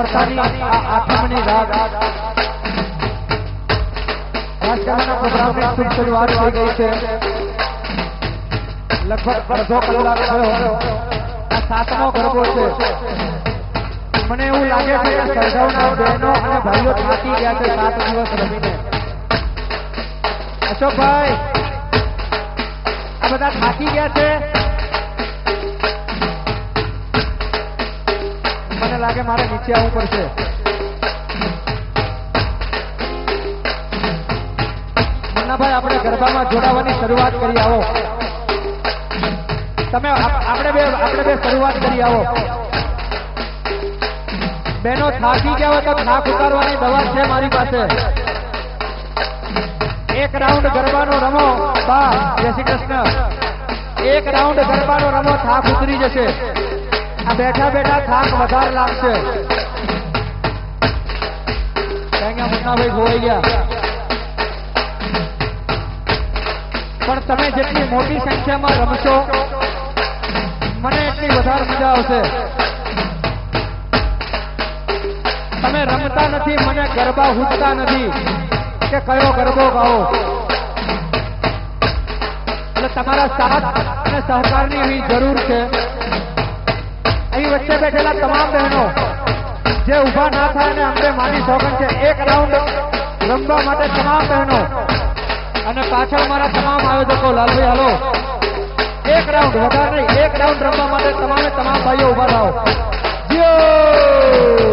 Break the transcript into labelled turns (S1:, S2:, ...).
S1: આઠમની રાત રાજકારણના પ્રોગ્રામની શુભ શરૂઆત થઈ ગઈ છે. લગભગ અડધો કલાક થયો. આ સાતમો ગરબો છે. મને એવું લાગે છે કે સળગાવના બહેનો અને ભાઈઓ થાકી ગયા છે 7 દિવસ રમીને. અશોકભાઈ, આ બધા થાકી ગયા છે. મને લાગે મારે નીચે આવવું પડશે. મુન્નાભાઈ, આપણે ગરબામાં જોડાવાની શરૂઆત કરી આવો. તમે આપણે બે શરૂઆત કરી આવો. બહેનો થાકી ગયા હોય તો થાક ઉતારવાની દવા છે મારી પાસે. એક રાઉન્ડ ગરબાનો રમો. બા, જય શ્રી કૃષ્ણ. એક રાઉન્ડ ગરબાનો રમો, થાક ઉતરી જશે. આ બેઠા બેઠા થાક વધારે લાગશે. મુન્નાભાઈ ખોવાઈ ગયા. પણ તમે જેટલી મોટી સંખ્યામાં રમશો મને એટલી વધારે મજા આવશે. તમે રમતા નથી, મને ગરબા હૂટતા નથી કે કયો ગરબો ગાઓ. એટલે તમારા સાથ અને સહકારની એવી જરૂર છે. અહીં વચ્ચે બેઠેલા તમામ બહેનો જે ઉભા ના થાય ને અમને માની સોગન છે, એક રાઉન્ડ રમવા માટે તમામ બહેનો અને પાછળ મારા તમામ આયોજકો. લાલભાઈ હાલો, એક રાઉન્ડ વધારે નહીં, એક રાઉન્ડ રમવા માટે તમામે તમામ ભાઈઓ ઉભા રહો. જીઓ